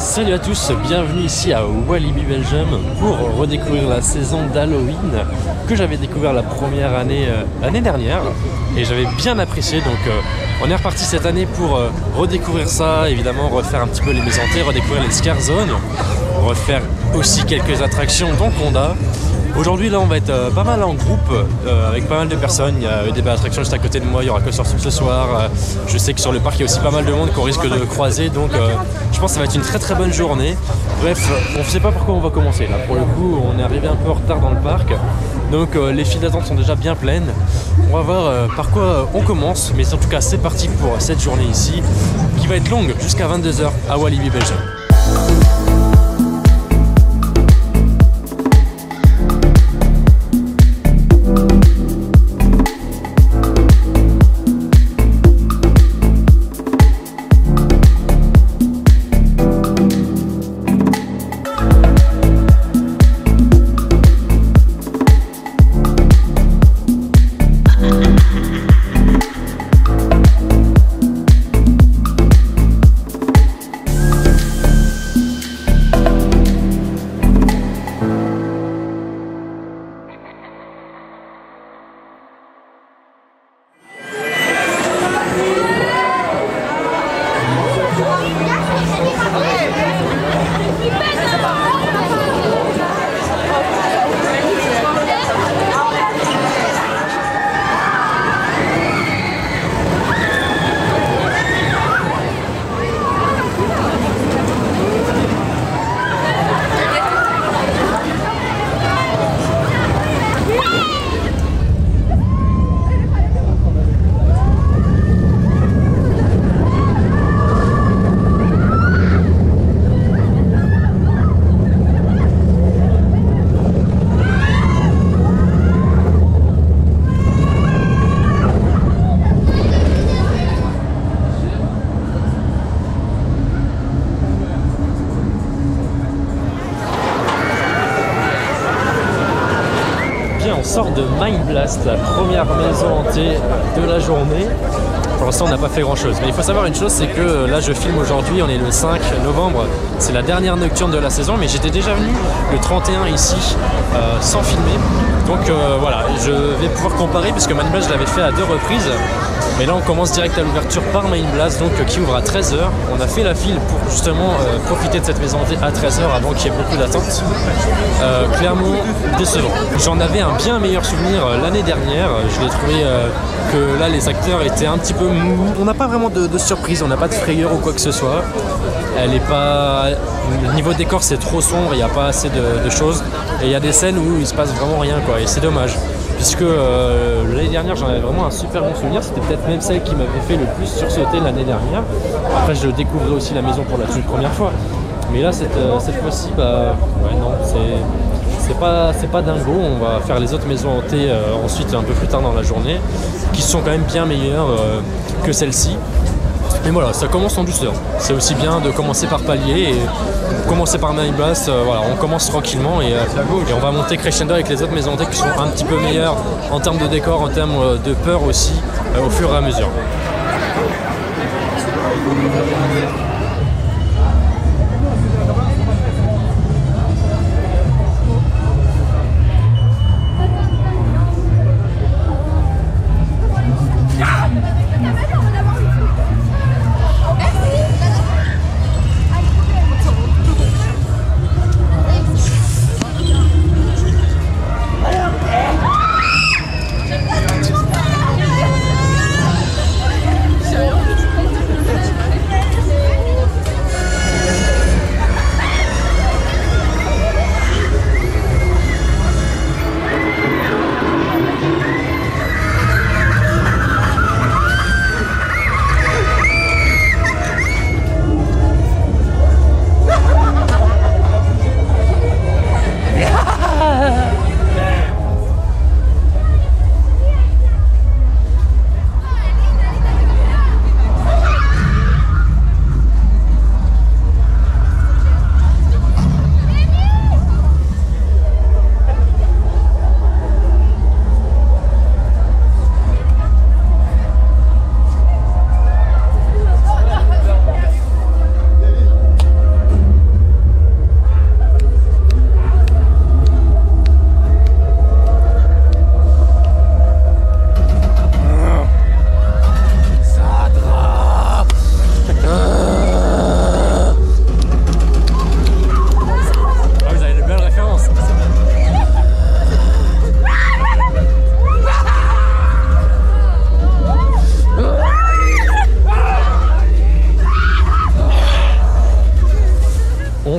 Salut à tous, bienvenue ici à Walibi Belgium pour redécouvrir la saison d'Halloween que j'avais découvert la première année l'année dernière et j'avais bien apprécié. Donc on est reparti cette année pour redécouvrir ça, évidemment refaire un petit peu les maisons hantées, redécouvrir les scare zones, refaire aussi quelques attractions dont Conda. Aujourd'hui là on va être pas mal en groupe avec pas mal de personnes. Il y a des attractions juste à côté de moi, il y aura que Sorcier ce soir. Je sais que sur le parc il y a aussi pas mal de monde qu'on risque de croiser, donc je pense que ça va être une très bonne journée. Bref, on ne sait pas par quoi on va commencer là. Pour le coup on est arrivé un peu en retard dans le parc, donc les files d'attente sont déjà bien pleines. On va voir par quoi on commence, mais en tout cas c'est parti pour cette journée ici qui va être longue jusqu'à 22 h à Walibi Belgium. On sort de Mind Blast, la première maison hantée de la journée. Pour l'instant on n'a pas fait grand chose, mais il faut savoir une chose, c'est que là je filme aujourd'hui, on est le 5 novembre, c'est la dernière nocturne de la saison, mais j'étais déjà venu le 31 ici sans filmer. Donc voilà, je vais pouvoir comparer puisque Mind Blast je l'avais fait à 2 reprises. Mais là on commence direct à l'ouverture par Mind Blast, donc qui ouvre à 13 h. On a fait la file pour justement profiter de cette maison hantée à 13 h avant qu'il y ait beaucoup d'attentes. Clairement décevant. J'en avais un bien meilleur souvenir l'année dernière. Je l'ai trouvé que là les acteurs étaient un petit peu mous. On n'a pas vraiment de surprise, on n'a pas de frayeur ou quoi que ce soit. Elle est pas... Le niveau décor c'est trop sombre, il n'y a pas assez de choses. Et il y a des scènes où il se passe vraiment rien quoi, et c'est dommage. Puisque l'année dernière j'en avais vraiment un super bon souvenir, c'était peut-être même celle qui m'avait fait le plus sursauter l'année dernière. Après je découvrais aussi la maison pour la toute première fois, mais là cette fois-ci bah ouais non, c'est pas dingo. On va faire les autres maisons hantées ensuite un peu plus tard dans la journée, qui sont quand même bien meilleures que celle-ci. Mais voilà, ça commence en douceur. C'est aussi bien de commencer par palier et commencer par Mind Blast. Voilà, on commence tranquillement et on va monter crescendo avec les autres maisons hantées qui sont un petit peu meilleures en termes de décor, en termes de peur aussi, au fur et à mesure.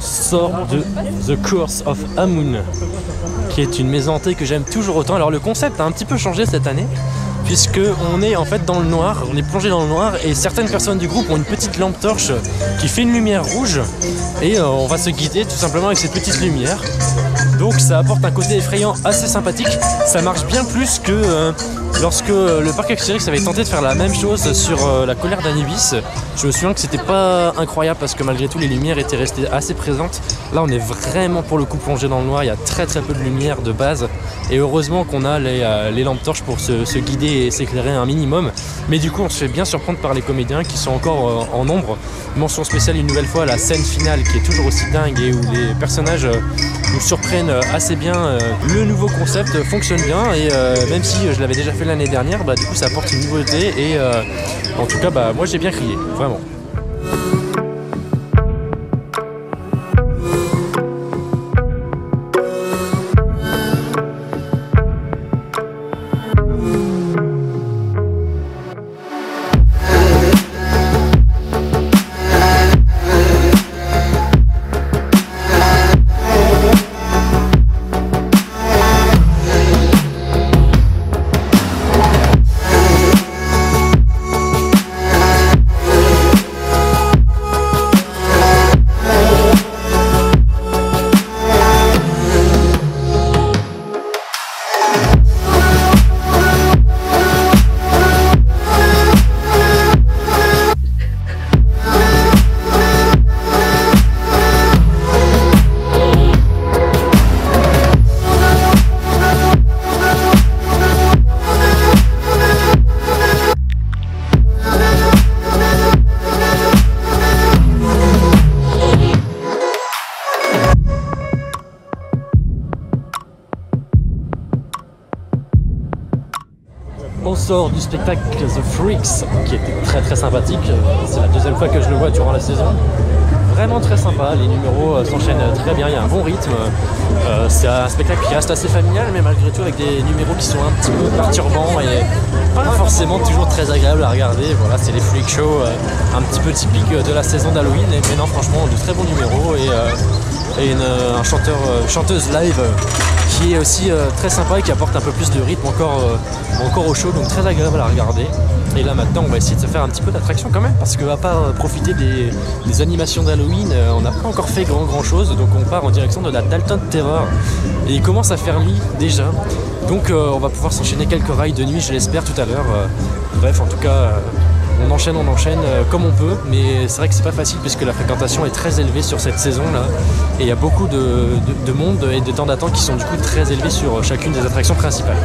on sort de The Curse of Amun, qui est une maison hantée que j'aime toujours autant. Alors le concept a un petit peu changé cette année, puisque on est en fait dans le noir, on est plongé dans le noir et certaines personnes du groupe ont une petite lampe torche qui fait une lumière rouge et on va se guider tout simplement avec cette petite lumière. Donc ça apporte un côté effrayant assez sympathique. Ça marche bien plus que lorsque le parc Astérix avait tenté de faire la même chose sur la colère d'Anubis. Je me souviens que c'était pas incroyable parce que malgré tout les lumières étaient restées assez présentes. Là on est vraiment pour le coup plongé dans le noir, il y a très peu de lumière de base et heureusement qu'on a les lampes torches pour se guider et s'éclairer un minimum. Mais du coup on se fait bien surprendre par les comédiens qui sont encore en nombre. Mention spéciale une nouvelle fois à la scène finale qui est toujours aussi dingue et où les personnages nous surprennent assez bien. Le nouveau concept fonctionne bien et même si je l'avais déjà fait l'année dernière, du coup ça apporte une nouveauté et en tout cas moi j'ai bien crié, vraiment. On sort du spectacle The Freaks qui était très sympathique. C'est la deuxième fois que je le vois durant la saison. Vraiment très sympa, les numéros s'enchaînent très bien, il y a un bon rythme. C'est un spectacle qui reste assez familial mais malgré tout avec des numéros qui sont un petit peu perturbants et pas forcément toujours très agréables à regarder. Voilà, c'est les freak shows un petit peu typiques de la saison d'Halloween. Mais non, franchement, de très bons numéros et un chanteuse live qui est aussi très sympa et qui apporte un peu plus de rythme encore au show, donc très agréable à regarder. Et là maintenant on va essayer de se faire un petit peu d'attraction quand même, parce qu'à part profiter des animations d'Halloween, on n'a pas encore fait grand chose, donc on part en direction de la Dalton Terror. Et il commence à faire nuit déjà, donc on va pouvoir s'enchaîner quelques rides de nuit, je l'espère tout à l'heure. Bref, en tout cas, on enchaîne comme on peut, mais c'est vrai que c'est pas facile puisque la fréquentation est très élevée sur cette saison là, et il y a beaucoup de monde et de temps d'attente qui sont du coup très élevés sur chacune des attractions principales.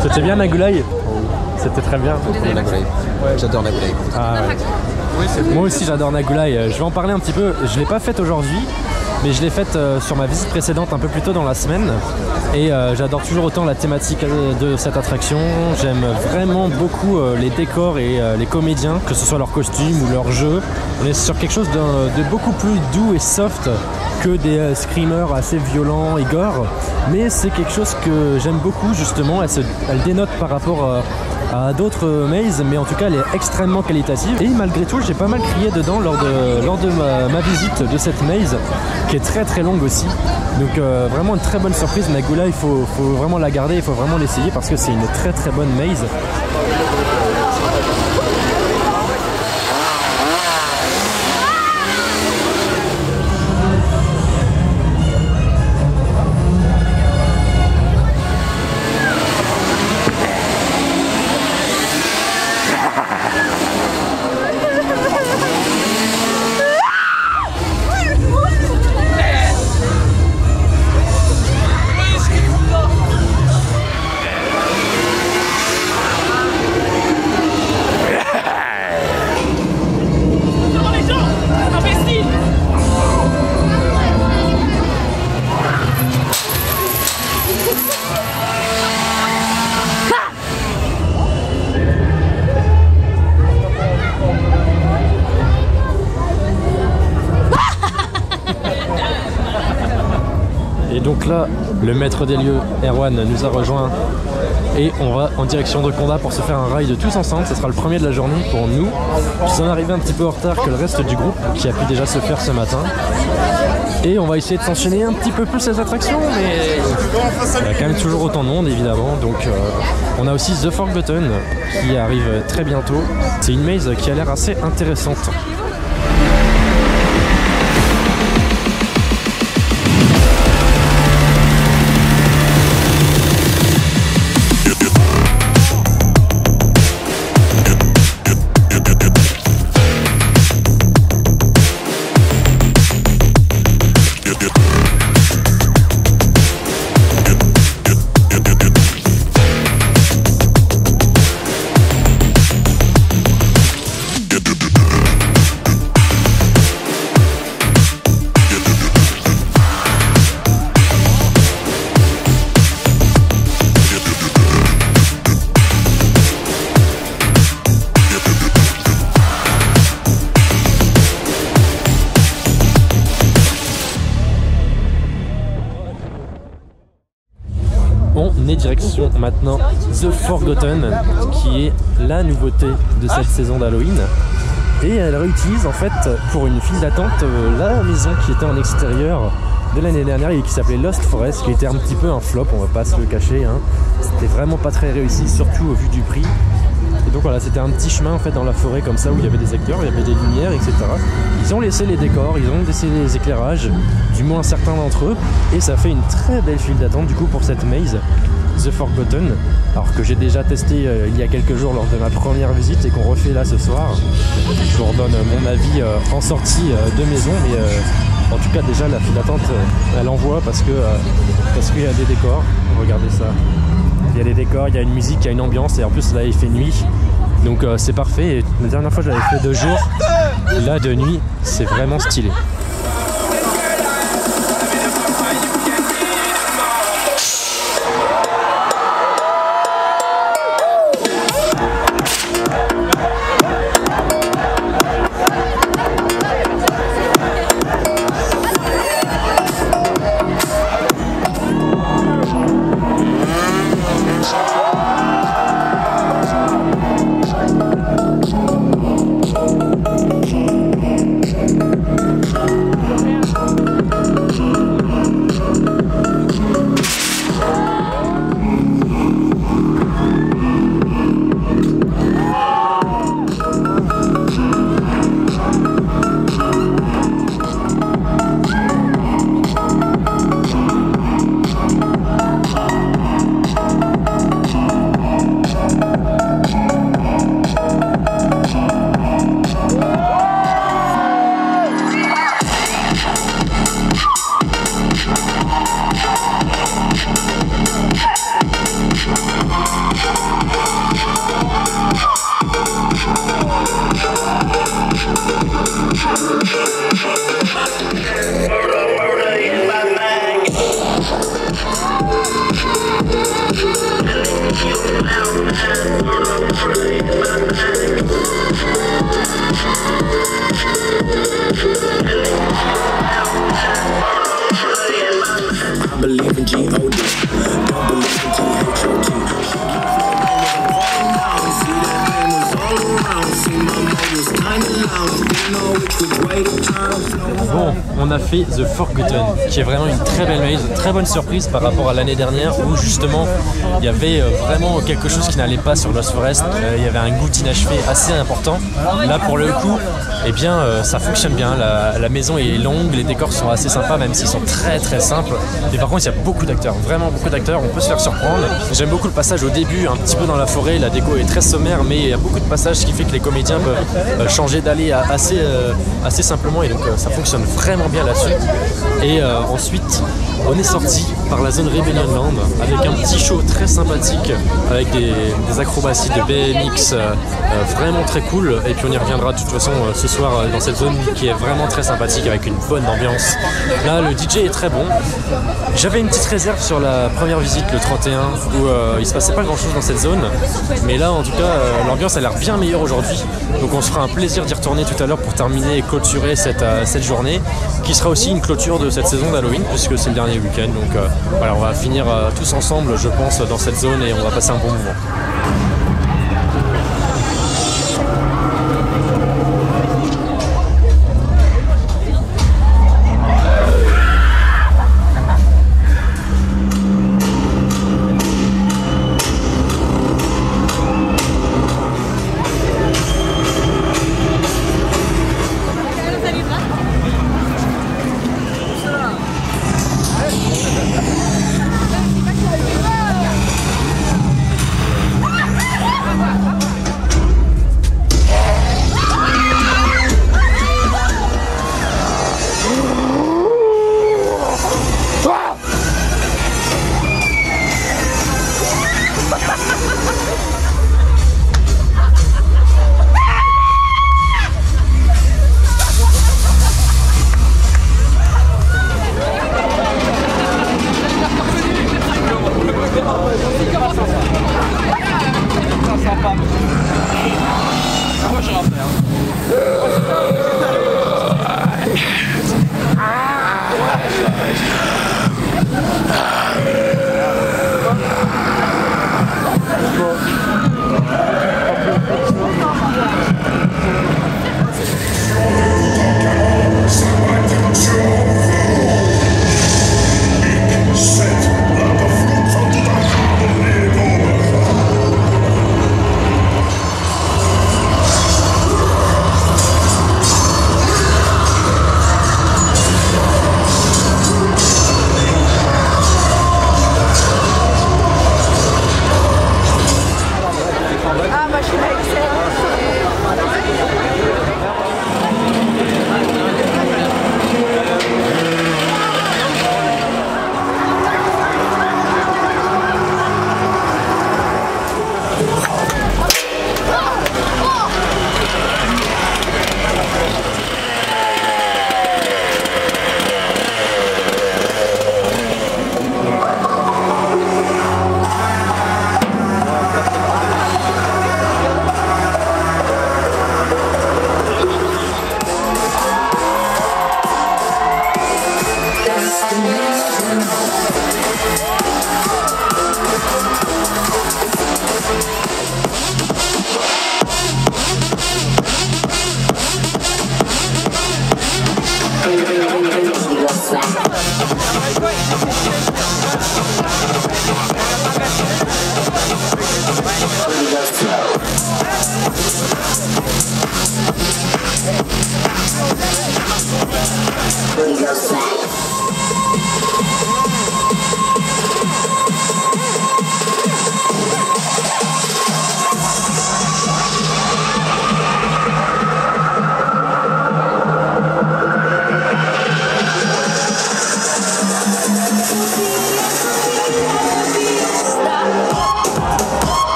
C'était bien Nagulai? C'était très bien. Nagulai. Ouais. J'adore Nagulai. Ah, ouais. Oui, moi aussi j'adore Nagulai. Je vais en parler un petit peu. Je ne l'ai pas faite aujourd'hui, mais je l'ai faite sur ma visite précédente un peu plus tôt dans la semaine. Et j'adore toujours autant la thématique de cette attraction. J'aime vraiment beaucoup les décors et les comédiens, que ce soit leurs costumes ou leurs jeux. On est sur quelque chose de beaucoup plus doux et soft que des screamers assez violents et gore. Mais c'est quelque chose que j'aime beaucoup justement. Elle dénote par rapport à d'autres mazes, mais en tout cas elle est extrêmement qualitative. Et malgré tout j'ai pas mal crié dedans lors de ma visite de cette maze, qui est très longue aussi. Donc vraiment une très bonne surprise. Nagulai, il faut vraiment la garder, il faut vraiment l'essayer parce que c'est une très bonne maze. Le maître des lieux, Erwan, nous a rejoint et on va en direction de Condat pour se faire un ride tous ensemble. Ce sera le premier de la journée pour nous. Nous sommes arrivés un petit peu en retard que le reste du groupe qui a pu déjà se faire ce matin. Et on va essayer de s'enchaîner un petit peu plus les attractions, mais il y a quand même toujours autant de monde évidemment. Donc on a aussi The Forgotten qui arrive très bientôt. C'est une maze qui a l'air assez intéressante. On est direction maintenant The Forgotten, qui est la nouveauté de cette saison d'Halloween. Et elle réutilise en fait pour une file d'attente la maison qui était en extérieur de l'année dernière et qui s'appelait Lost Forest, qui était un petit peu un flop, on va pas se le cacher. Hein. C'était vraiment pas très réussi, surtout au vu du prix. Et donc voilà, c'était un petit chemin en fait dans la forêt comme ça où il y avait des acteurs, il y avait des lumières, etc. Ils ont laissé les décors, ils ont laissé les éclairages, du moins certains d'entre eux, et ça fait une très belle file d'attente du coup pour cette maze, The Forgotten, alors que j'ai déjà testé il y a quelques jours lors de ma première visite et qu'on refait là ce soir. Je vous redonne mon avis en sortie de maison, mais en tout cas déjà la file d'attente elle envoie parce qu'il y a des décors, regardez ça. Il y a des décors, il y a une musique, il y a une ambiance et en plus là il fait nuit. Donc c'est parfait. Et la dernière fois je l'avais fait de jour. Et là de nuit c'est vraiment stylé. Bon, on a fait The Forgotten, qui est vraiment une très belle maze, une très bonne surprise par rapport à l'année dernière où justement il y avait vraiment quelque chose qui n'allait pas sur Lost Forest. Il y avait un goût d'inachevé assez important. Là pour le coup, eh bien ça fonctionne bien. La maison est longue, les décors sont assez sympas même s'ils sont très très simples. Mais par contre il y a beaucoup d'acteurs, vraiment beaucoup d'acteurs, on peut se faire surprendre. J'aime beaucoup le passage au début, un petit peu dans la forêt, la déco est très sommaire mais il y a beaucoup de passages qui fait que les comédiens peuvent changer d'allée assez simplement et donc ça fonctionne vraiment bien là-dessus. Et ensuite on est sorti par la zone Rebellion Land avec un petit show très sympathique avec des acrobaties de BMX vraiment très cool, et puis on y reviendra de toute façon ce soir dans cette zone qui est vraiment très sympathique avec une bonne ambiance. Là le DJ est très bon. J'avais une petite réserve sur la première visite le 31 où il se passait pas grand chose dans cette zone, mais là en tout cas l'ambiance a l'air bien meilleure aujourd'hui, donc on se fera un plaisir d'y retourner tout à l'heure pour terminer et clôturer cette journée qui sera aussi une clôture de cette saison d'Halloween puisque c'est le dernier dernier week-end. Donc voilà, on va finir tous ensemble, je pense, dans cette zone et on va passer un bon moment.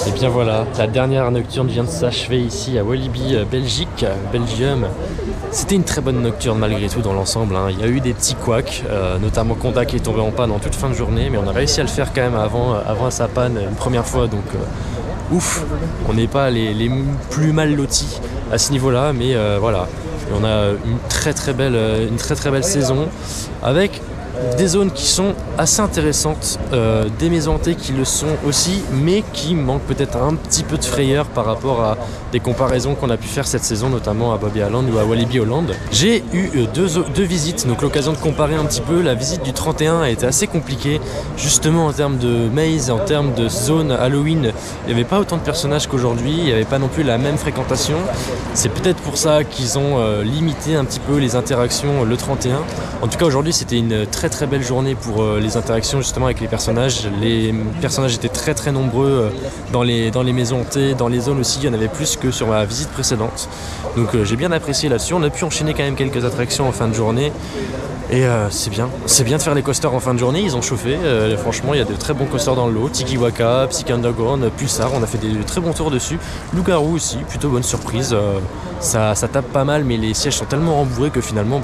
Et bien voilà, la dernière nocturne vient de s'achever ici à Walibi, Belgique, Belgium. C'était une très bonne nocturne malgré tout dans l'ensemble, hein. Il y a eu des petits couacs, notamment Conda qui est tombé en panne en toute fin de journée, mais on a réussi à le faire quand même avant sa panne une première fois, donc ouf, on n'est pas les plus mal lotis à ce niveau-là, mais voilà. Et on a une très très belle saison avec des zones qui sont assez intéressantes, des maisons hantées qui le sont aussi, mais qui manquent peut-être un petit peu de frayeur par rapport à des comparaisons qu'on a pu faire cette saison, notamment à Bobby Island ou à Walibi Holland. J'ai eu deux visites, donc l'occasion de comparer un petit peu. La visite du 31 a été assez compliquée, justement en termes de maze, en termes de zone Halloween. Il n'y avait pas autant de personnages qu'aujourd'hui, il n'y avait pas non plus la même fréquentation. C'est peut-être pour ça qu'ils ont limité un petit peu les interactions le 31. En tout cas, aujourd'hui, c'était une très belle journée pour les interactions justement avec les personnages. Les personnages étaient très nombreux dans les maisons hantées, dans les zones aussi, il y en avait plus que sur ma visite précédente. Donc j'ai bien apprécié là-dessus. On a pu enchaîner quand même quelques attractions en fin de journée. Et c'est bien de faire les coasters en fin de journée, ils ont chauffé, franchement il y a de très bons coasters dans le lot, Tiki Waka, Psyche Underground, Pulsar, on a fait des très bons tours dessus, Loup-Garou aussi, plutôt bonne surprise, ça tape pas mal mais les sièges sont tellement rembourrés que finalement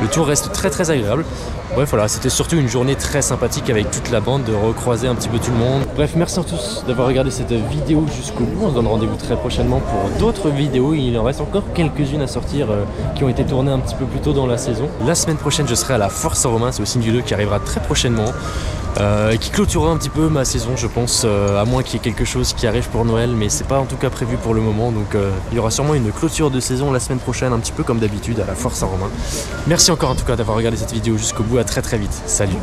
le tour reste très agréable. Bref voilà, c'était surtout une journée très sympathique avec toute la bande, de recroiser un petit peu tout le monde. Bref, merci à tous d'avoir regardé cette vidéo jusqu'au bout, on se donne rendez-vous très prochainement pour d'autres vidéos, il en reste encore quelques-unes à sortir qui ont été tournées un petit peu plus tôt dans la saison. La semaine prochaine je serai à la Force Romain, c'est aussi une vidéo qui arrivera très prochainement, qui clôturera un petit peu ma saison je pense, à moins qu'il y ait quelque chose qui arrive pour Noël, mais c'est pas en tout cas prévu pour le moment, donc il y aura sûrement une clôture de saison la semaine prochaine, un petit peu comme d'habitude à la Force Romain. Merci encore en tout cas d'avoir regardé cette vidéo jusqu'au bout, à très vite, salut.